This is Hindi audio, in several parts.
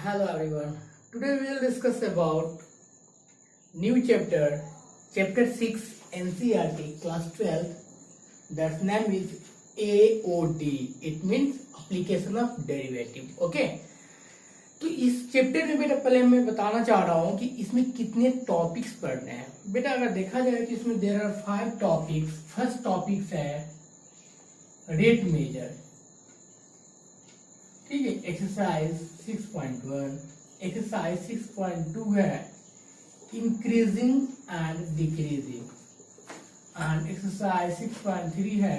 Hello everyone. Today we will discuss about new chapter, chapter 6 NCERT class 12. That's name is AOD. It means application of derivative. Okay. तो इस चैप्टर में बेटा पहले मैं बताना चाह रहा हूँ कि इसमें कितने टॉपिक्स पढ़ने हैं। बेटा अगर देखा जाए तो इसमें there are 5 topics. First topics है रेट मेजर, ठीक है। एक्सरसाइज 6.1, एक्सरसाइज 6.2 है increasing and decreasing, and exercise 6.3 है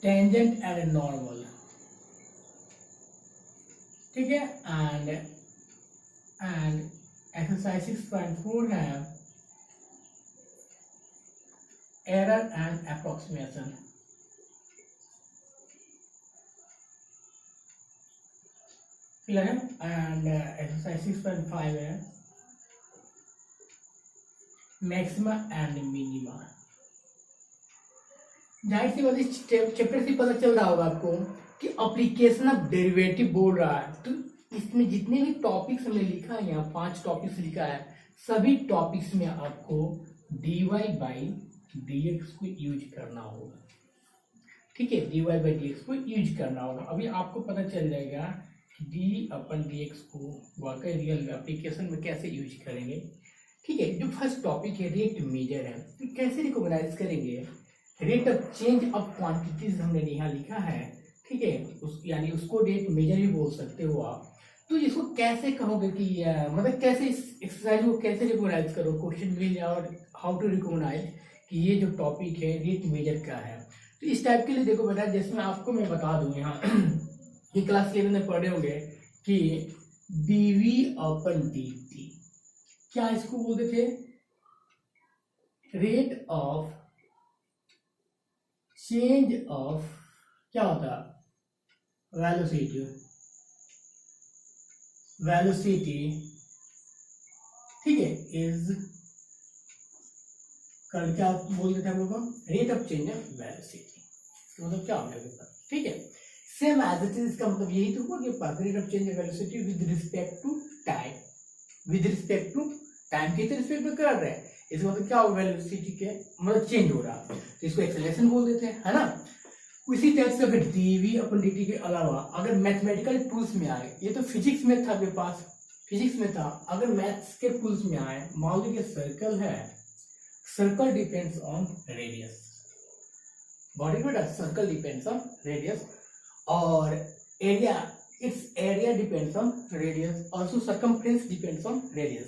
टेंजेंट एंड नॉर्मल, ठीक है। एंड एक्सरसाइज 6.4 है एरर एंड अप्रोक्सीमेशन। क्लियर है। एंड एक्सरसाइज 6.5 है मैक्सिमा एंड मिनिमा। जाहिर सी बात इस चैप्टर से पता चल रहा होगा आपको कि एप्लीकेशन ऑफ डेरिवेटिव बोल रहा है। तो इसमें जितने भी टॉपिक्स हमने लिखा है, यहाँ 5 टॉपिक्स लिखा है, सभी टॉपिक्स में आपको dy/dx को यूज करना होगा, ठीक है। dy/dx को यूज करना होगा। अभी आपको पता चल जाएगा कि d/dx को वाकई रियल एप्लीकेशन में कैसे यूज करेंगे, ठीक है। जो फर्स्ट टॉपिक है रेट मेजर है, तो कैसे रिकॉग्नाइज करेंगे rate of change of quantities हमने यहाँ लिखा है, ठीक है। यानी उसको रेट मेजर भी बोल सकते हो आप। तो इसको कैसे कहोगे कि मतलब कैसे इस एक्सरसाइज को कैसे रिकॉग्नाइज करो, क्वेश्चन मिल जाए और हाउ टू रिकॉग्नाइज कि ये जो टॉपिक है रेट मेजर का है। तो इस टाइप के लिए देखो बेटा, जैसे आपको मैं बता दूं यहाँ ये क्लास 11 में पढ़े होंगे कि dv/dt, क्या इसको बोलते थे, रेट ऑफ चेंज ऑफ, क्या होता है, वेलोसिटी, ठीक है, इज कर क्या बोलते थे हम लोग, rate of change of velocity. मतलब क्या होगा, ठीक है। सेम एज इट इज, इसका मतलब यही तो हुआ कि rate of change of velocity with respect to time, with respect to time के रिस्पेक्ट में कर रहे हैं। इसका मतलब क्या होगा, वेलोसिटी के मतलब चेंज हो रहा, तो इसको एक्सेलरेशन बोल देते हैं, है ना। उसी टाइप से अगर dv/dt के अलावा अगर मैथमेटिकल टूल्स में आए, ये तो फिजिक्स में था, मेरे पास फिजिक्स में था, अगर मैथ्स के टूल्स में आए, मान लीजिए सर्कल है, circle depends on radius, body बेटा सर्कल डिपेंड्स ऑन रेडियस, और area, it's area depends on radius, also circumference depends on radius.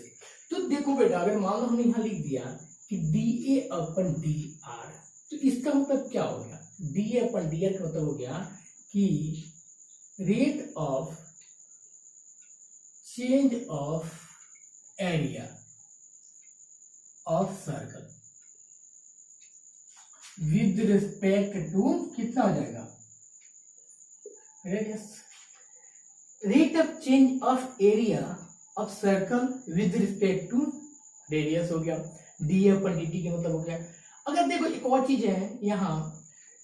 तो देखो बेटा, अगर मान लो हमने यहाँ लिख दिया कि dA/dr, तो इसका मतलब क्या हो गया, dA/dr का मतलब हो गया कि rate of change of area of circle with respect to कितना हो जाएगा, radius. Rate of change of area of circle with respect to radius हो गया, dA/dt के मतलब हो गया। अगर देखो एक और चीज है यहाँ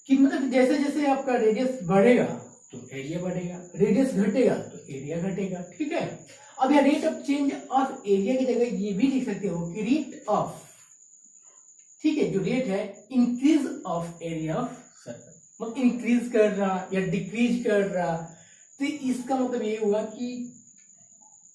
कि मतलब जैसे जैसे आपका रेडियस बढ़ेगा तो एरिया बढ़ेगा, रेडियस घटेगा तो एरिया घटेगा, ठीक है। अब यहाँ rate of change of area की जगह ये भी लिख सकते हो कि रेट ऑफ, ठीक है, जो रेट है increase of area of circle, मतलब इंक्रीज कर रहा या डिक्रीज कर रहा, तो इसका मतलब ये हुआ कि,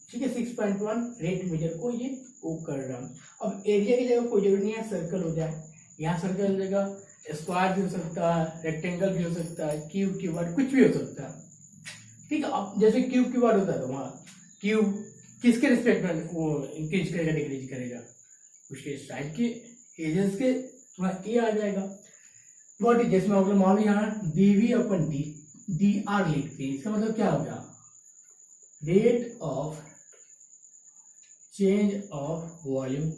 ठीक है, 6.1 रेट मेजर को ये वो कर रहा। अब एरिया की जगह कोई जरूरी नहीं है सर्कल हो जाए, यहाँ सर्कल जगह स्क्वायर भी हो सकता है, रेक्टेंगल भी हो सकता है, क्यूब क्यूबॉइड कुछ भी हो सकता है, ठीक है। अब जैसे क्यूब क्यूबॉइड होता है तो वहाँ क्यूब किसके रिस्पेक्ट में वो इंक्रीज करेगा डिक्रीज करेगा, उसके साइड के एजेस के थोड़ा ए आ जाएगा। बॉडी जैसे मान लो यहाँ dv/dr लिखते हैं, इसका मतलब क्या होगा, rate of change of volume,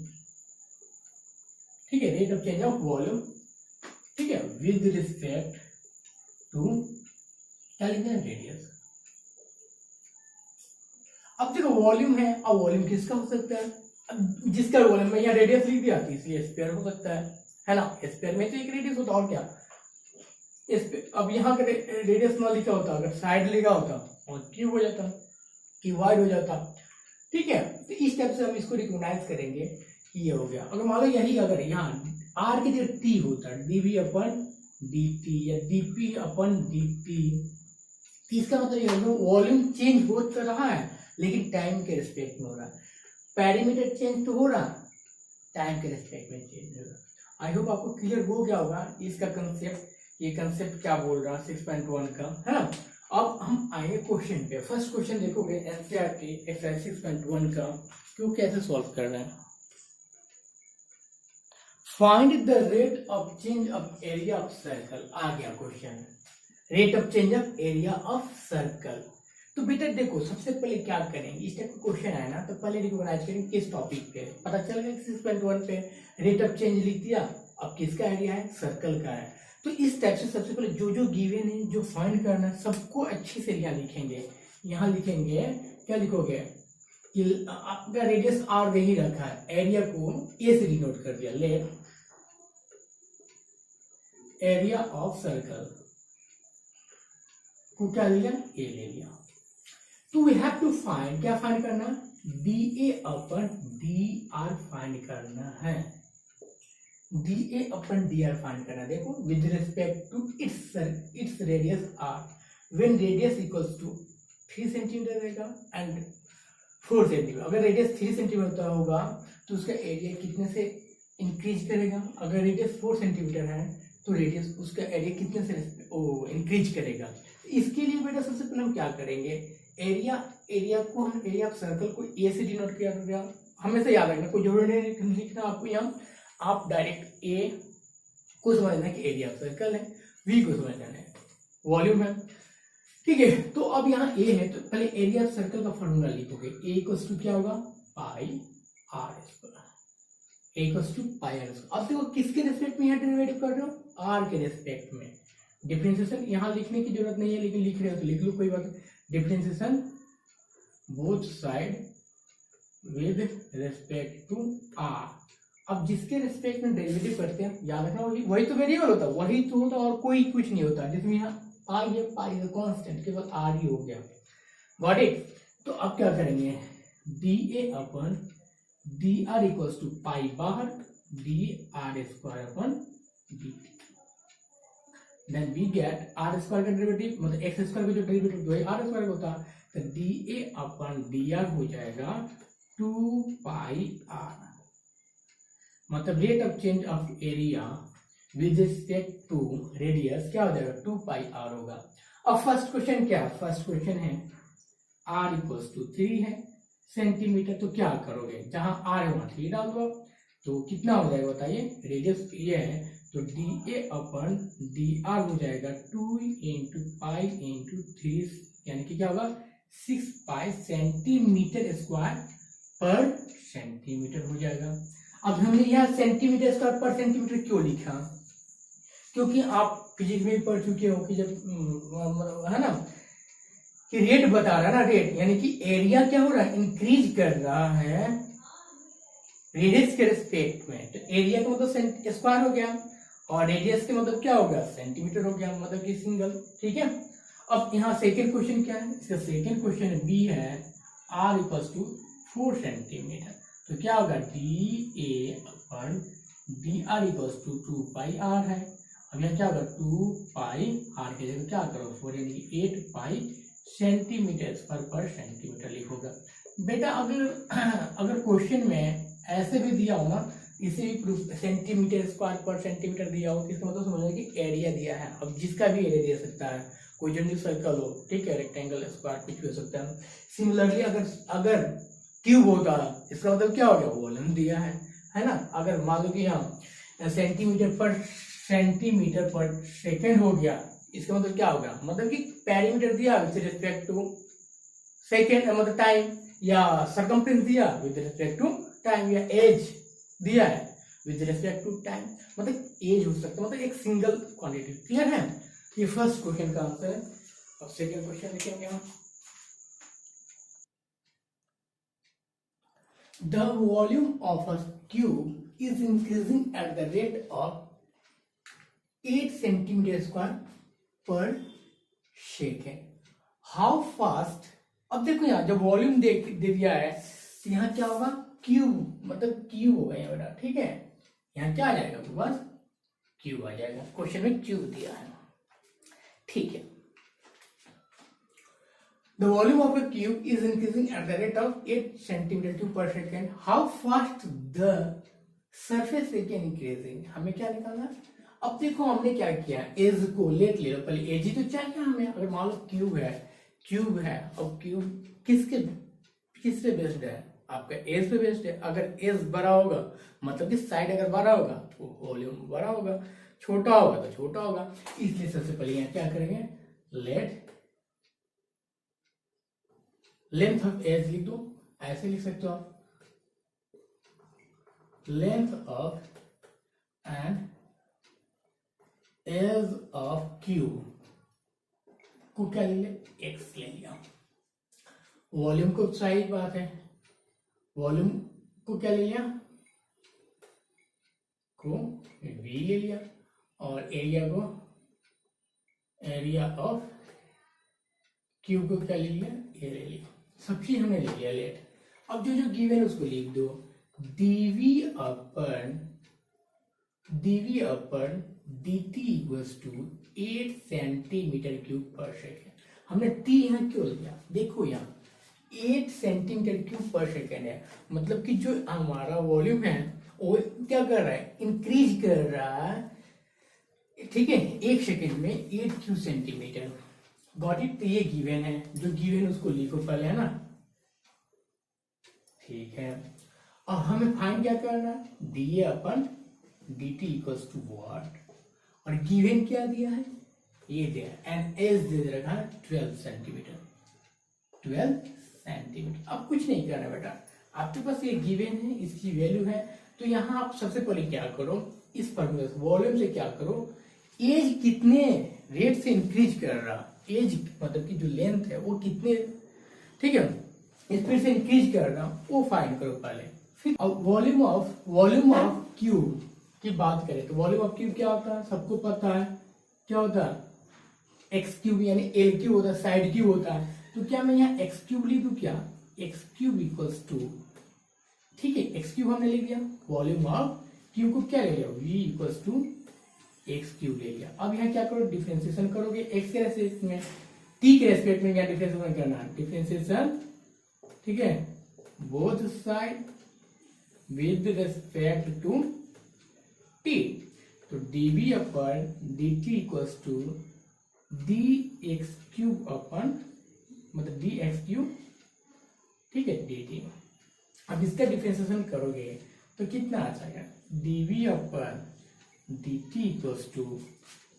ठीक है, rate of change of volume, ठीक है, विद रिस्पेक्ट टू क्या लिखना है, रेडियस। अब देखो वॉल्यूम है, अब वॉल्यूम किसका हो सकता है, जिसका वॉल्यूम में यहाँ रेडियस लिख दिया इसलिए स्क्वायर हो सकता है ना, स्क्वायर में तो एक रेडियस होता है और क्या, इस पे अब यहाँ का रेडियस ना लिखा होता, अगर साइड लिखा होता और क्यूब हो जाता कि वाइड हो जाता। ठीक है, तो इस टाइप से हम इसको रिकॉग्नाइज करेंगे कि ये हो गया। अगर मान लो यही अगर यहाँ आर की जगह टी होता, डीवी अपन डी टी या डीपी अपन डी टी, इसका मतलब ये वॉल्यूम चेंज हो तो रहा है लेकिन टाइम के रिस्पेक्ट में हो रहा है। पैरामीटर चेंज तो हो रहा, टाइम के रिस्पेक्ट में चेंज हो रहा। आई होप आपको क्लियर हो गया होगा इसका कंसेप्ट, ये कंसेप्ट क्या बोल रहा 6.1 का, है ना। अब हम आएंगे क्वेश्चन पे। फर्स्ट क्वेश्चन देखोगे एनसीईआरटी एक्सरसाइज 6.1 का, क्यों कैसे सॉल्व कर रहे हैं। Find the rate of change of area of circle. आ गया question, rate of change of area of circle. तो बेटा देखो सबसे पहले क्या करेंगे, इस टाइप का क्वेश्चन आया ना तो पहले रिकॉग्नाइज करेंगे किस टॉपिक पे, पता चल गया 6.1 पे रेट ऑफ चेंज लिख दिया। अब किसका एरिया है, सर्कल का है। तो इस टाइप से सबसे पहले जो जो गिवन है, जो फाइंड करना है, सबको अच्छे से यहाँ लिखेंगे। यहाँ लिखेंगे क्या लिखोगे कि आपका रेडियस आर यही रखा है, एरिया को ए से डिनोट कर दिया, लेट एरिया ऑफ सर्कल को क्या लिया, ए ले लिया। तो वी हैव टू फाइंड, क्या फाइंड करना, d A upon d r find करना है। D A upon d r find करना। देखो with respect to its radius r, when radius equals to 3 centimetre रहेगा एंड 4 सेंटीमीटर। अगर रेडियस 3 सेंटीमीटर होगा तो उसका एरिया कितने से इंक्रीज करेगा, अगर रेडियस 4 सेंटीमीटर है तो रेडियस उसका एरिया कितने से इंक्रीज करेगा। इसके लिए बेटा सबसे पहले हम क्या करेंगे, एरिया ऑफ सर्कल को ए से डिनोट किया गया। हमेशा याद रखना, कोई जरूरी नहीं लिखना आपको यहाँ, आप डायरेक्ट ए को समझना कि एरिया ऑफ सर्कल है, वी को समझना है वॉल्यूम है। ठीक है, तो अब यहाँ ए है तो पहले एरिया ऑफ सर्कल का फॉर्मूला लिखोगे, ए इक्वल्स टू क्या होगा, pi are square, A equals to pi are square. अब देखो किसके रिस्पेक्ट में यहाँ डेरिवेटिव कर रहे हो, आर के रिस्पेक्ट में। डिफरेंशिएशन यहाँ लिखने की जरूरत नहीं है, लेकिन लिख रहे हो तो लिख लो, कोई बात। Differentiation both side with respect to r. अब जिसके रिस्पेक्ट में डेरिवेटिव करते हैं, याद रखना वही तो वेरिएबल होता है, वही तो होता और कोई कुछ नहीं होता। जिसमें यहाँ पाई है, पाई है कांस्टेंट, केवल आर ही हो गया। Got it. तो अब क्या करेंगे, d A upon d r equals to pi बाहर D R square upon d, then we get r square का डेरिवेटिव, मतलब एक्स स्क्वायर का जो डेरिवेटिव वही आर स्क्वायर होता है, तो D A upon d r हो जाएगा 2 पाई आर। मतलब rate of change of area with respect to radius क्या हो जाएगा, 2 पाई आर होगा। अब फर्स्ट क्वेश्चन क्या है, फर्स्ट क्वेश्चन है आर इक्वल्स टू 3 है सेंटीमीटर, तो क्या करोगे, जहां आर है वहां 3 डाल दो। तो कितना हो जाएगा बताइए, रेडियस ये है तो D A upon d r हो जाएगा 2 इंटू पाई इंटू 3, यानी कि क्या होगा 6 पाई सेंटीमीटर स्क्वायर पर सेंटीमीटर हो जाएगा। अब हमने यहाँ सेंटीमीटर स्क्वायर पर सेंटीमीटर क्यों लिखा, क्योंकि आप फिजिक्स में पढ़ चुके हो कि जब है ना कि रेट बता रहा है ना, रेट यानी कि एरिया क्या हो रहा है, इंक्रीज कर रहा है रेडियस के रिस्पेक्ट में। तो एरिया का मतलब स्क्वायर हो गया और रेडियस के मतलब क्या हो गया, सेंटीमीटर हो गया, मतलब कि सिंगल। ठीक है, अब यहाँ सेकेंड क्वेश्चन क्या है, इसका सेकेंड क्वेश्चन बी है आर इक्वल्स टू 4 सेंटीमीटर, तो क्या होगा d A upon d r equals to 2 pi r है। अब यहाँ क्या होगा 2 पाई आर के जगह क्या करो 4 यानी 8 पाई सेंटीमीटर पर सेंटीमीटर लिखोगा। बेटा अगर क्वेश्चन में ऐसे भी दिया हो ना, इसे भी प्रूफ सेंटीमीटर स्क्वायर पर सेंटीमीटर दिया हो, इसका मतलब समझना कि एरिया दिया है। अब जिसका भी एरिया दे सकता है, कोई जनरल सर्कल हो, ठीक है, रेक्टेंगल स्क्वायर कुछ भी हो सकता है। सिमिलरली अगर क्यूब होता है, इसका मतलब क्या हो गया, वॉल्यूम दिया है ना। अगर मान लो कि यहाँ सेंटीमीटर पर सेकेंड हो गया, इसका मतलब क्या होगा, मतलब कि पेरीमीटर दिया विद रिस्पेक्ट टू सेकेंड मतलब टाइम, या सरकमफ्रेंस दिया विद रिस्पेक्ट टू टाइम, या एज दिया है विद रिस्पेक्ट टू टाइम, मतलब एज हो सकता है, मतलब एक सिंगल क्वांटिटी। क्लियर है, ये फर्स्ट क्वेश्चन का आंसर है। अब सेकेंड क्वेश्चन लिखेंगे हम, the volume of a cube is increasing at the rate of 8 centimeter square पर सेकेंड। हाउ फास्ट, अब देखो यहाँ जब वॉल्यूम दे दिया है तो यहाँ क्या होगा, क्यूब, मतलब क्यूब होगा यहाँ बेटा, ठीक है। यहाँ क्या आ जाएगा, तो बस क्यूब आ जाएगा, क्वेश्चन में क्यूब दिया है, ठीक है। The volume of a cube is increasing at the rate of 8 centimeter cube per second. How fast the surface area increasing? हमें क्या निकालना है? अब देखो हमने क्या किया, एज को लेट ले लो, पहले एज ही तो चाहिए हमें। अगर मान लो क्यूब है, अब क्यूब किस पे बेस्ड है, आपका एज पे बेस्ड है। अगर एज बड़ा होगा मतलब कि साइड अगर बड़ा होगा तो वॉल्यूम बड़ा होगा, छोटा होगा तो छोटा होगा। इसलिए सबसे पहले यहाँ क्या करेंगे, लेट लेंथ ऑफ एज लिख दो, ऐसे लिख सकते हो आप, length of and edge of cube को क्या ले लिया, एक्स ले लिया। वॉल्यूम को सही बात है, वॉल्यूम को क्या ले लिया, को वी ले लिया, और एरिया को, एरिया ऑफ क्यूब को क्या ले लिया, ए ले लिया। सब चीज हमने ले लिया लेट। अब जो गिवन उसको लिख दो, dv upon dt equals to 8 centimetre cube पर सेकेंड। हमने t यहाँ क्यों लिया, देखो यहाँ 8 सेंटीमीटर क्यूब पर सेकेंड है, मतलब कि जो हमारा वॉल्यूम है वो क्या कर रहा है, इंक्रीज कर रहा है, ठीक है, एक सेकेंड में 8 क्यूब सेंटीमीटर। Got it. तो ये गिवन है, जो गिवन उसको लिखो पहले, है ना, ठीक है। और हमें फाइंड क्या करना है, D upon D T equals to what, और गिवन क्या दिया है, ये दिया है, एंड एज दे रखा है 12 सेंटीमीटर, 12 सेंटीमीटर। अब कुछ नहीं करना बेटा, आपके पास ये गिवन है, इसकी वैल्यू है, तो यहाँ आप सबसे पहले क्या करो, इस फॉर्मूले से, वॉल्यूम से क्या करो, एज कितने रेट से इंक्रीज कर रहा, एज मतलब कि जो लेंथ है वो कितने, ठीक है, स्पीड से इंक्रीज कर रहा वो फाइंड करो पहले। फिर अब वॉल्यूम ऑफ क्यूब की बात करें तो वॉल्यूम ऑफ क्यूब क्या होता है, सबको पता है क्या होता है, एक्स क्यूब यानी एल क्यूब होता है, साइड क्यूब होता है। तो क्या मैं यहाँ एक्स क्यूब लिख दूं, क्या एक्स क्यूब इक्वल्स टू, ठीक है, एक्स क्यूब हमने लिख दिया, वॉल्यूम ऑफ क्यूब को क्या ले लिया, V equals to X cube ले लिया। अब यहाँ क्या करो, डिफरेंशिएशन करोगे, एक्स के रेस्पेक्ट में, टी के रेस्पेक्ट में, यहाँ डिफरेंशिएशन करना है, डिफरेंशिएशन, ठीक है, both side with respect to T. तो dv upon dt equals to dx cube upon, मतलब dx क्यूब, ठीक है, dt। अब इसका डिफरेंशिएशन करोगे तो कितना आ जाएगा, dv upon dt equals to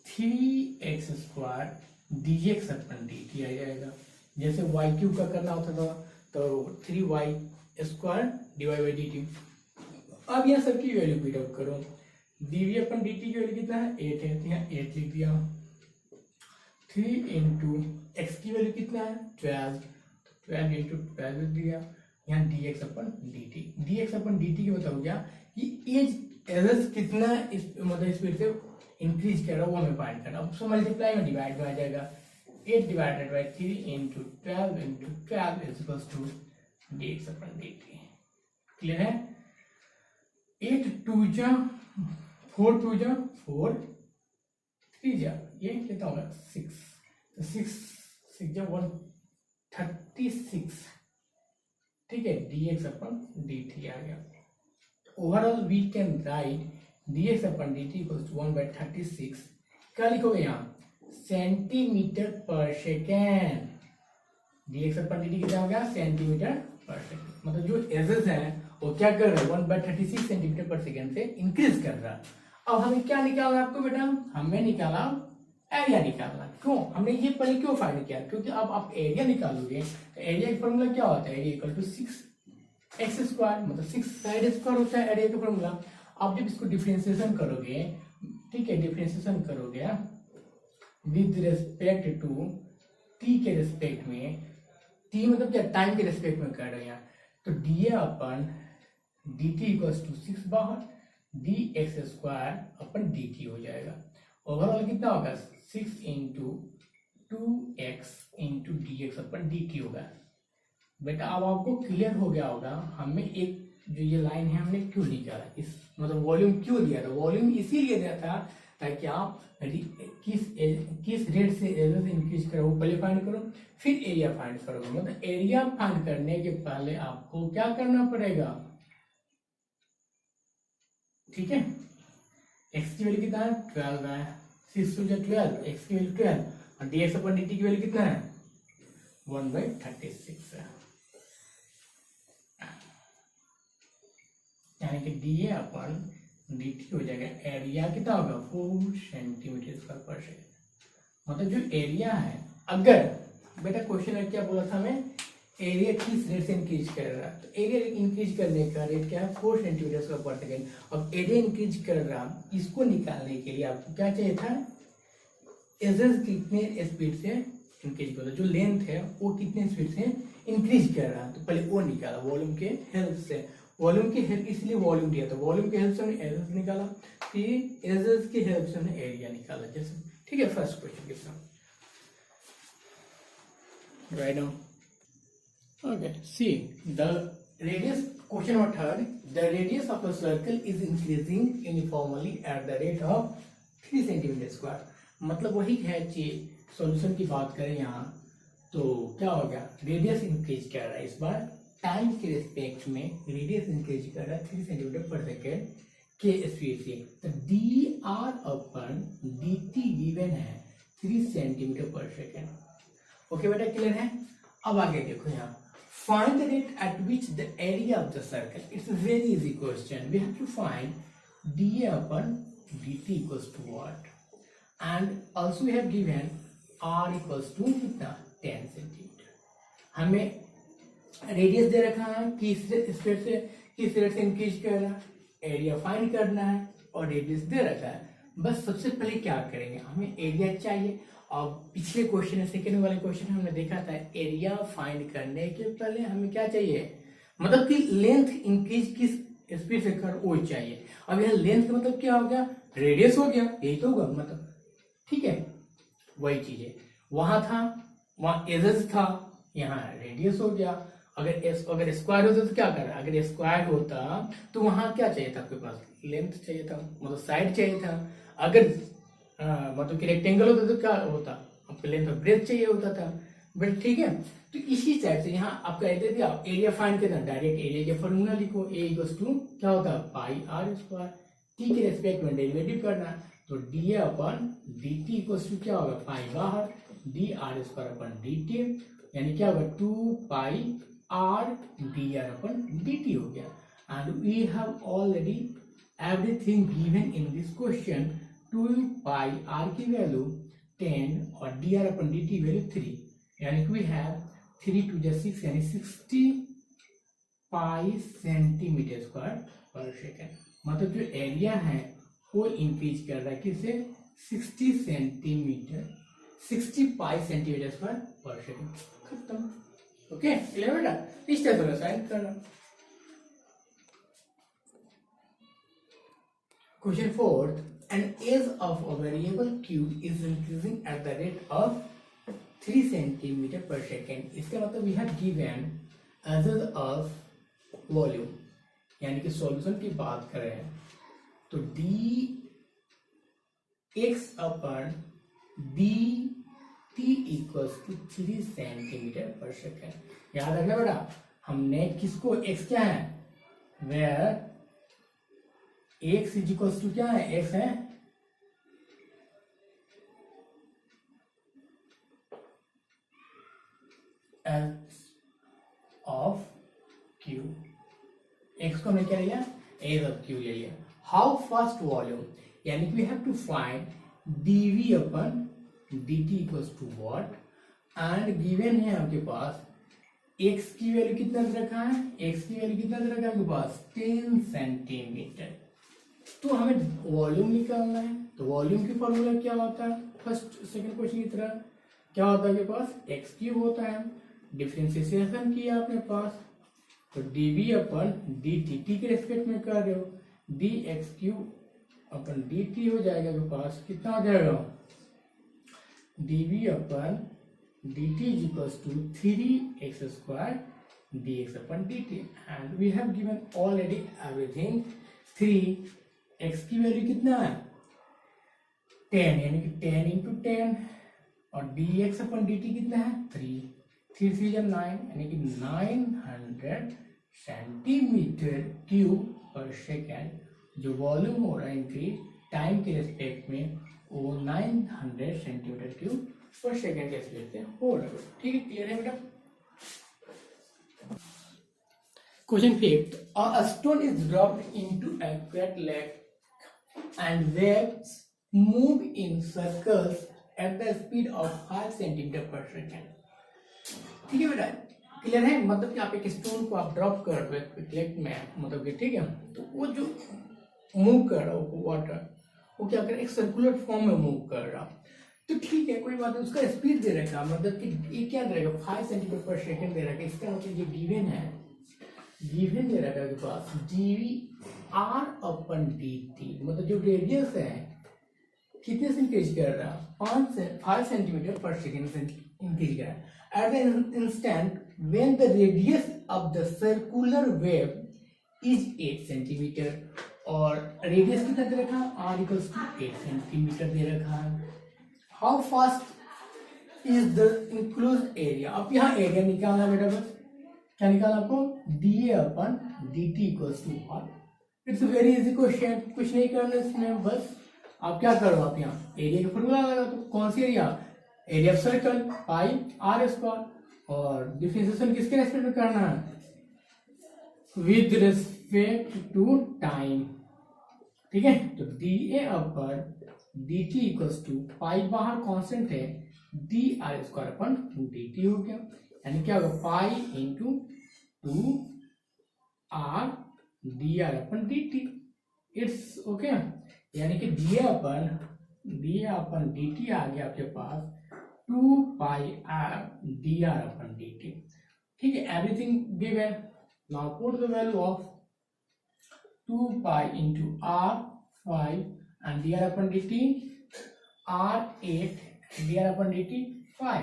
3x square dx upon dt आ जाएगा। जैसे y क्यूब का करना होता था तो 3y square divide by dt। अब यहाँ सबकी वैल्यू पुट आउट करो, dv अपन dt की वैल्यू कितना है, 8 है, तो यहाँ 8 लिख दिया, 3 इंटू एक्स की वैल्यू कितना है, 12, तो 12 इंटू 12 लिख दिया, यहाँ dx अपन dt की मतलब हो गया कि एज कितना मतलब स्पीड से इंक्रीज कर रहा है वो हमें फाइंड करना। अब मल्टीप्लाई में डिवाइड में आ जाएगा, 8 divided by 3 into 12 is equals to dx upon dt। Clear है, 8 2 जा 4 2 जा 4, 3 जा ये कितना होगा 6, तो 6 जा 136, ठीक है, dx अपन dt आ गया। Overall we can write dx upon dt equals to 1/36, क्या लिखोगे यहाँ, सेंटीमीटर पर सेकेंड, dx अपन dt कितना हो गया, सेंटीमीटर पर सेकेंड, मतलब जो एजेस हैं वो क्या कर रहा है, 1/36 सेंटीमीटर पर सेकेंड से इंक्रीज कर रहा है। अब हमें क्या निकालना है आपको बेटा, हमें निकाला एरिया निकालना। क्यों, हमने ये पहले क्यों फाइंड किया, क्योंकि अब आप एरिया निकालोगे तो एरिया का फॉर्मूला क्या होता है, area equal to 6x square, मतलब 6 साइड स्क्वायर होता है एरिया का फॉर्मूला। आप जब इसको डिफरेंशिएशन करोगे, ठीक है, डिफरेंशिएशन करोगे विद रेस्पेक्ट टू टी के रेस्पेक्ट में, टी मतलब क्या, टाइम के रेस्पेक्ट में कर रहे हैं, तो D upon D T equals to 6 बाहर D X square upon D T हो जाएगा। ओवरऑल कितना होगा 6 into 2x into dx upon dt होगा। बेटा अब आपको क्लियर हो गया होगा हमें एक जो ये लाइन है हमने क्यों निकाला, इस मतलब वॉल्यूम क्यों दिया था। वॉल्यूम इसीलिए दिया था ताकि आप किस रेट से एरिया इंक्रीज करो वो पहले फाइंड करो, फिर एरिया फाइंड करोगे। मतलब एरिया फाइंड करने के पहले आपको क्या करना पड़ेगा, ठीक है। एक्स की वैल्यू कितना है 12 है, 6 टू 12, एक्स की वैल्यू 12 और dx अपन dt की वैल्यू कितना है 1/36 है, यानी कि dA अपन dt हो जाएगा। एरिया कितना होगा 4 सेंटीमीटर स्क्वायर पर सेकेंड। मतलब जो एरिया है, अगर बेटा क्वेश्चन में क्या बोला था हमें, एरिया किस रेट से इंक्रीज कर रहा है, तो एरिया इंक्रीज करने का रेट क्या है 4 सेंटीमीटर स्क्वायर पर सेकेंड। अब एरिया इंक्रीज कर रहा, इसको निकालने के लिए आपको क्या चाहिए था, एजेस कितने स्पीड से इंक्रीज कर रहा है, जो लेंथ है वो कितने स्पीड से इंक्रीज कर रहा है, तो पहले वो निकाला वॉल्यूम के हेल्प से। वॉल्यूम की हेल्प इसलिए वॉल्यूम दिया था, वॉल्यूम की हेल्प से हमने एजेस निकाला, फिर एजेस की हेल्प से हमने एरिया निकाला, जैसे ठीक है। फर्स्ट क्वेश्चन के साथ right now okay, see the radius, question number 3, the radius of a circle is increasing uniformly at the rate of 3 centimeter square। मतलब वही है कि सॉल्यूशन की बात करें यहाँ तो क्या हो गया, रेडियस इंक्रीज कर रहा है, इस बार टाइम के रिस्पेक्ट में रेडियस इंक्रीज कर रहा है 3 सेंटीमीटर पर सेकेंड के स्पीड से। तो D R upon D T given है 3 सेंटीमीटर पर सेकेंड। ओके बेटा क्लियर है। अब आगे देखो यहाँ, find the rate at which the area of the circle, it's a very easy question, we have to find dA upon dt equals to what, and also we have given r equals to कितना 10 सेंटीमीटर। हमें रेडियस दे रखा है किस स्पीड से किस रेट से इंक्रीज कर रहा है, एरिया फाइंड करना है और रेडियस दे रखा है। बस सबसे पहले क्या करेंगे, हमें एरिया चाहिए। और पिछले क्वेश्चन है, सेकेंड वाले क्वेश्चन हमने देखा था एरिया फाइंड करने के पहले हमें क्या चाहिए, मतलब कि लेंथ इंक्रीज किस स्पीड से कर वो चाहिए। अब यहाँ लेंथ का मतलब क्या हो गया, रेडियस हो गया, यही तो होगा मतलब, ठीक है। वही चीज है, वहां था वहां एजेस था, यहाँ रेडियस हो गया। अगर स्क्वायर होता तो क्या कर रहा है, अगर स्क्वायर होता तो वहां क्या चाहिए था आपके पास, लेंथ चाहिए था, मतलब साइड चाहिए था। अगर मतलब कि रेक्टेंगल होता तो क्या होता, आपको लेंथ और ब्रेथ चाहिए होता था। बट ठीक है, तो इसी टाइप से यहाँ आपका एरिया फाइंड करना, डायरेक्ट एरिया का फॉर्मूला लिखो, ए इक्वल्स टू क्या होता है पाई आर स्क्वायर, टी के रेस्पेक्ट में डेरिवेटिव करना, तो D A upon D T equals to क्या होगा पाई बाहर D R square upon D T, यानी क्या होगा 2 pi R D R upon D T हो गया। And we have already everything given in this question, 2 pi are की वैल्यू 10 और D R upon D T value 3, यानी कि वी हैव 3 to 6 यानी 60 पाई सेंटीमीटर स्क्वायर पर सेकेंड। मतलब जो एरिया है वो इंक्रीज कर रहा है किससे 60 पाई सेंटीमीटर स्क्वायर पर सेकेंड। खत्म। ओके क्लियर बेटा, इस टाइप से साइन करना। Question 4, an age of a variable q is increasing at the rate of 3 centimeter per second। इसका मतलब we have given ages of volume, यानी कि सॉल्यूशन की बात करें तो D X upon D T equals to 3 centimetre पर सेकेंड। याद रखना बेटा, हमने किसको एक्स क्या है, where X is equals to क्या है, एक्स है एज ऑफ क्यू, एक्स को हमने क्या लिया एज ऑफ क्यू ले लिया। हाउ फास्ट वॉल्यूम, यानी कि we have to find DV upon dt equals to what, and given है आपके पास x की वैल्यू कितना दे रखा है, x की वैल्यू कितना दे रखा है आपके पास 10 सेंटीमीटर। तो हमें वॉल्यूम निकालना है, तो वॉल्यूम की फॉर्मूला क्या होता है, फर्स्ट सेकंड क्वेश्चन की तरह क्या होता है आपके पास x क्यूब होता है, डिफरेंशिएशन किया आपने पास तो dv अपन dt, t के रेस्पेक्ट में कर रहे हो, dx क्यूब अपन dt हो जाएगा आपके पास कितना हो जाएगा dv upon dt is equals to 3x square dx upon dt, and we have given already everything. 3x की वैल्यू कितना है 10, यानी कि 10 इंटू 10, और dx अपन dt कितना है 3, 3 3 9, यानी कि 900 सेंटीमीटर क्यूब पर सेकेंड जो वॉल्यूम हो रहा है इंक्रीज टाइम के रिस्पेक्ट में, वो 900 सेंटीमीटर क्यूब पर सेकेंड के रिस्पेक्ट में हो रहा है। ठीक है, क्लियर है बेटा। Question 5, a stone is dropped into a wet lake and waves move in circles at the speed of 5 centimeter per second। ठीक है बेटा, क्लियर है। मतलब कि आप एक स्टोन को आप ड्रॉप कर रहे हो एक लेक में, मतलब कि ठीक है, तो वो जो मूव कर रहा है वाटर, वो क्या कर रहा है एक सर्कुलर फॉर्म में मूव कर रहा, तो ठीक है कोई बात नहीं, उसका स्पीड दे रखा, मतलब कि ये क्या दे रखा 5 सेंटीमीटर पर सेकंड दे रखा है। इसका मतलब ये गिवन है, गिवन दे रखा है आपके पास dv r अपन dt, मतलब जो रेडियस है कितने से इंक्रीज कर रहा है 5 सेंटीमीटर पर सेकंड से इंक्रीज कर रहा है। At the instant when the radius of the circular wave is 8 centimetre, और रेडियस कितना दे रखा है r इक्वल्स टू 8 सेंटीमीटर दे रखा है। How fast is the enclosed area, अब यहाँ एरिया निकालना बेटा, बस क्या निकालना आपको dA upon dt equals to r। It's very easy question, कुछ नहीं करना इसमें, बस आप क्या करो, आप यहाँ एरिया का फॉर्मूला लगा दो। कौन सी area, area of circle pi r square, और डिफरेंशिएशन किसके रेस्पेक्ट में करना है विद रिस्पेक्ट टू टाइम। ठीक है, तो dA upon dt equals to pi बाहर कांस्टेंट है, dr स्क्वायर अपन dt हो गया, यानी क्या होगा pi into 2r dr upon dt। It's okay, यानी कि dA अपन dt आ गया आपके पास 2 पाई r dr अपन dt। ठीक है, everything given. Now put the value of 2 pi into r 5 and dr upon dt, r 8 dr upon dt 5,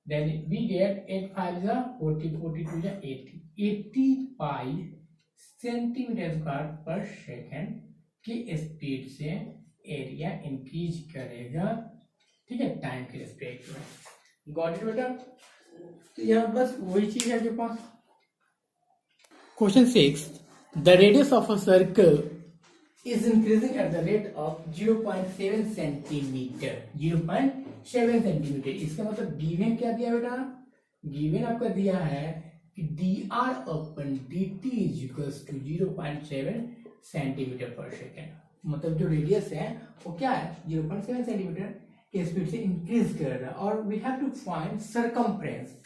then we get 8 5 is 40, 42 is 80, 80 pi centimetre square पर सेकंड की स्पीड से एरिया इंक्रीज करेगा। ठीक है, टाइम के रिस्पेक्ट में। गॉट इट बेटा, तो यहाँ बस वही चीज है आपके पास। Question 6, the radius of a circle is increasing at the rate of 0.7 centimetre, 0.7 centimetre. इसका मतलब गिवन क्या दिया बेटा, गिवन आपका दिया है कि dr upon dt is equals to 0.7 centimetre पर सेकेंड, मतलब जो रेडियस है वो क्या है 0.7 सेंटीमीटर के स्पीड से इंक्रीज कर रहा है। और we have to find circumference,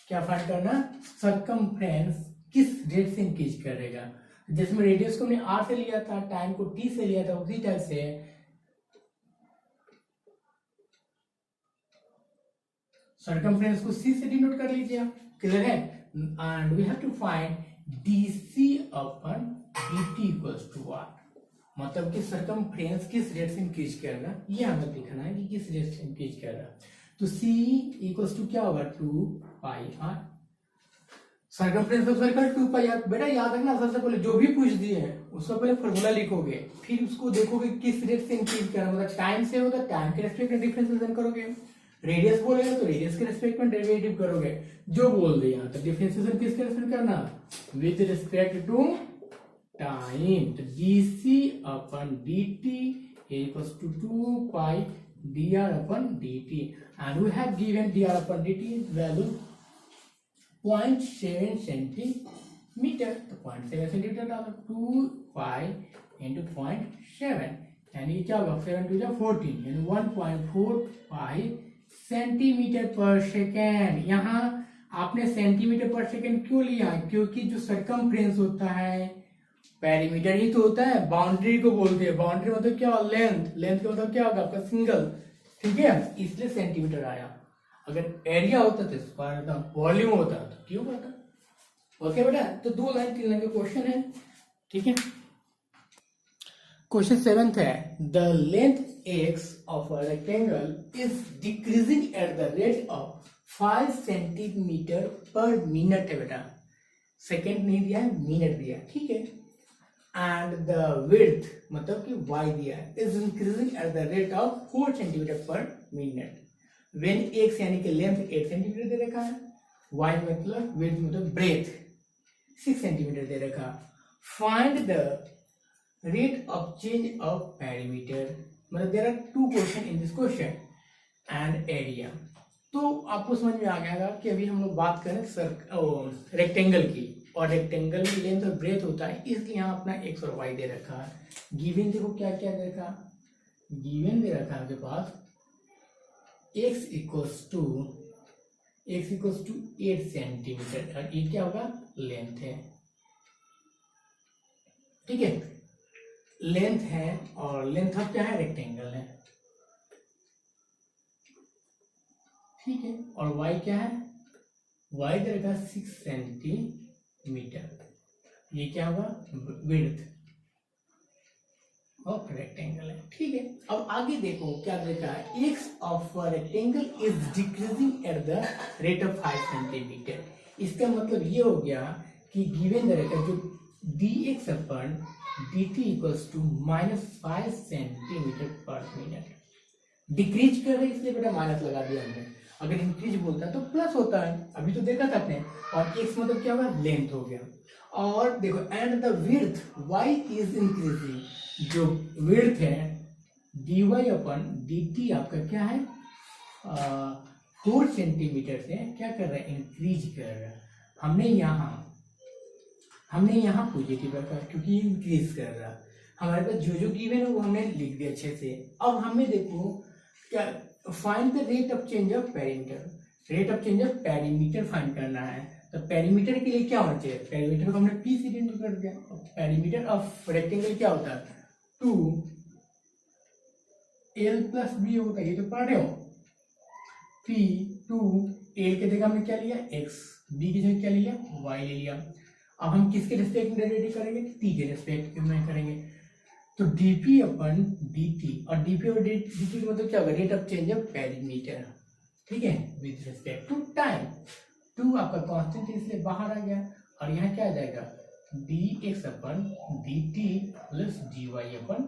क्या फाइंड करना, सरकमफ्रेंस किस रेट से इंक्रीज करेगा। जिसमें रेडियस को हमने r से लिया था, टाइम को t से लिया था, उसी टाइप से सरकमफ्रेंस को c से डिनोट कर लीजिए आप। क्लियर है, and we have to find dc upon dt equals to r, मतलब कि सरकमफ्रेंस किस रेट से इंक्रीज कर रहा है, ये हमें देखना है कि किस रेट से इंक्रीज कर रहा है। तो c इक्वल्स टू क्या होगा 2 पाई r, circumference of circle 2 pi r। बेटा याद रखना, सबसे पहले जो भी पूछ दिए हैं उसका पहले फॉर्मूला लिखोगे, फिर उसको देखोगे किस रेट से इंक्रीज करना, मतलब टाइम से होगा टाइम के रेस्पेक्ट में डिफरेंशिएशन करोगे, रेडियस बोलेगा तो रेडियस के रेस्पेक्ट में डेरिवेटिव करोगे, जो बोल दिया यहाँ तो डिफरेंशिएशन किसके रेस्पेक्ट करना विद रिस्पेक्ट टू टाइम। तो dc upon dt equals to 2 pi dr upon dt, and we have given dr upon dt value 0.7 centimetre, तो 0.7 सेंटीमीटर डालो 2 पाई इंटू 0.7, यानी क्या होगा 7 टू 14, यानी 1.4 पाई सेंटीमीटर पर सेकेंड। यहाँ आपने सेंटीमीटर पर सेकेंड क्यों लिया, क्योंकि जो सरकमफ्रेंस होता है पेरीमीटर ही तो होता है, बाउंड्री को बोलते हैं, बाउंड्री मतलब क्या लेंथ, लेंथ का मतलब क्या होगा आपका सिंगल। ठीक है, इसलिए सेंटीमीटर आया, अगर एरिया होता तो स्क्वायर होता, वॉल्यूम होता तो क्यूब होता। ओके बेटा, तो 2 लाइन 3 लाइन के क्वेश्चन है। ठीक है, क्वेश्चन 7th है the length x of a rectangle is decreasing at the rate of 5 centimetre पर मिनट है बेटा, सेकेंड नहीं दिया है, मिनट दिया है, ठीक है। एंड द विड्थ मतलब कि y दिया है is increasing at the rate of 4 centimetre पर मिनट व्हेन x यानी कि लेंथ 8 सेंटीमीटर दे रखा है, y मतलब विड्थ मतलब ब्रेथ 6 सेंटीमीटर दे रखा। Find the rate of change of perimeter, मतलब there are 2 question in this question and area। तो आपको समझ में आ गया कि अभी हम लोग बात करें रेक्टेंगल की, और रेक्टेंगल की लेंथ और ब्रेथ होता है, इसलिए यहाँ अपना x और y दे रखा है। गिवन देखो क्या क्या दे रखा, गिवन दे रखा है आपके पास x इक्वल्स टू 8 सेंटीमीटर, और ये क्या होगा लेंथ है, ठीक है, लेंथ है, और लेंथ अब क्या है रेक्टेंगल है, ठीक है, और y क्या है, y देगा 6 सेंटीमीटर, ये क्या होगा विड्थ ऑफ रेक्टेंगल है, ठीक है। अब आगे देखो क्या देखा है, x of rectangle is decreasing at the rate of 5 centimetre. इसका मतलब ये हो गया कि गिवन द रेट जो dx upon dt equals to -5 centimetre पर मिनट, डिक्रीज कर रहे हैं इसलिए बेटा माइनस लगा दिया हमने, अगर इंक्रीज बोलता है तो प्लस होता है, अभी तो देखा था आपने, और x मतलब क्या होगा लेंथ हो गया। और देखो and the width y is increasing, जो विड्थ है dy अपन dt आपका क्या है 4 सेंटीमीटर से क्या कर रहा है इंक्रीज कर रहा है। हमने यहाँ पॉजिटिव रखा क्योंकि इंक्रीज कर रहा है, हमारे पास जो गिवन है वो हमने लिख दिया अच्छे से। अब हमें देखो क्या find the rate of change of perimeter, rate of change of perimeter find करना है, तो पेरीमीटर के लिए क्या होना चाहिए, पेरीमीटर को हमने p से डिनोट कर दिया, पेरीमीटर ऑफ रेक्टेंगल क्या होता है 2l + b होता है, ये तो पढ़ रहे हो, p 2l के जगह हमने क्या लिया x, b की जगह क्या लिया y ले लिया। अब हम किसके रिस्पेक्ट में डेरिवेटिव करेंगे, t के रिस्पेक्ट में करेंगे, तो dp अपन dt, और dp और dt का मतलब क्या होगा rate of change of perimeter, ठीक है, विद रिस्पेक्ट टू टाइम। 2 आपका कांस्टेंट इसलिए बाहर आ गया, और यहाँ क्या आ जाएगा dx upon dt plus dy अपन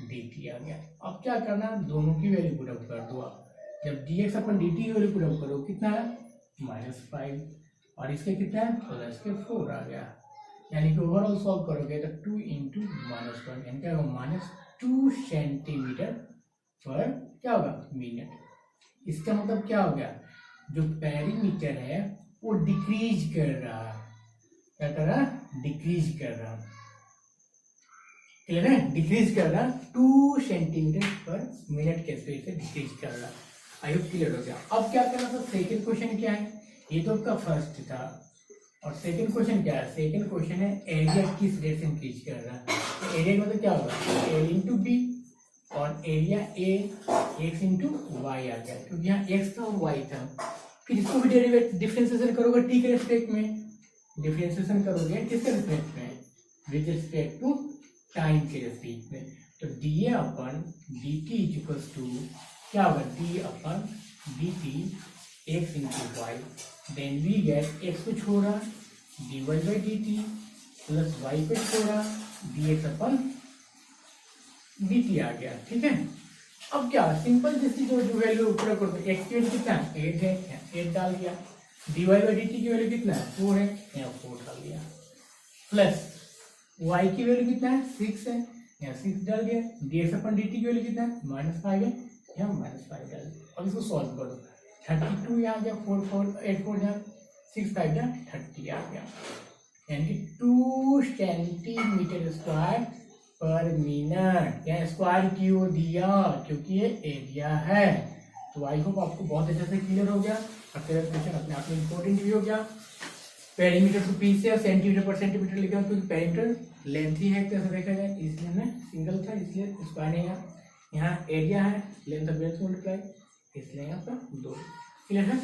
dt आ गया। अब क्या करना, दोनों की वैल्यू पुट अप कर दो आप, जब dx अपन dt की वैल्यू पुट अप करो कितना है -5, और इसके कितना है +4 आ गया, यानी कि ओवरऑल सॉल्व करोगे तो 2 × -1 यानी क्या होगा -2 सेंटीमीटर पर क्या होगा मिनट। इसका मतलब क्या हो गया, जो पेरीमीटर है वो डिक्रीज कर रहा है, क्या कर रहा है डिक्रीज कर रहा, क्लियर है, डिक्रीज कर रहा 2 सेंटीमीटर पर मिनट के स्पीड से डिक्रीज कर रहा। आई होप क्लियर हो गया। अब क्या करना था, सेकंड क्वेश्चन क्या है, ये तो आपका फर्स्ट था, और सेकंड क्वेश्चन क्या है, सेकंड क्वेश्चन है एरिया किस रेट से इंक्रीज कर रहा है, तो एरिया मतलब क्या होगा l × b, और एरिया a x × y आ गया, क्योंकि यहाँ x था और y था। फिर इसको भी डेरिवेट डिफरेंशिएशन करोगे t के रिस्पेक्ट में, डिफरेंशिएशन करोगे किसके रिस्पेक्ट में विद रिस्पेक्ट टू टाइम के रिस्पेक्ट में, तो dA upon dt equals to क्या होगा d upon dt x × y, then we get x को छोड़ा dy/dt प्लस y को छोड़ा dx अपन dt आ गया, ठीक है। अब क्या सिंपल जैसी जो वैल्यू ऊपर कर दो, x की वैल्यू कितना है 8 है, 8 डाल दिया, dy/dt की वैल्यू कितना है 4 है, यहाँ 4 डाल दिया, प्लस y की वैल्यू कितना है 6 है, यहाँ 6 डाल दिया, dx अपन dt की वैल्यू कितना है -5 है, यहाँ -5 डाल दिया। अब इसको सॉल्व करो, 32 यहाँ गया, 8 4 यहाँ 6 5 यहाँ 30 आ गया, यानी कि 2 सेंटीमीटर स्क्वायर पर मिनट, यहाँ स्क्वायर क्यों दिया, क्योंकि ये एरिया है। तो आई होप आपको बहुत अच्छे से क्लियर हो गया, और क्वेश्चन अपने आप में इंपॉर्टेंट भी हो गया। पेरीमीटर को पी से सेंटीमीटर पर सेंटीमीटर लिखा, क्योंकि पेरीमीटर लेंथ ही है एक तरह से देखा जाए, इसलिए मैं सिंगल था इसलिए स्क्वायर नहीं है, यहाँ एरिया है लेंथ ऑफ बेस मल्टीप्लाई, इसलिए यहाँ पर 2 क्लियर है।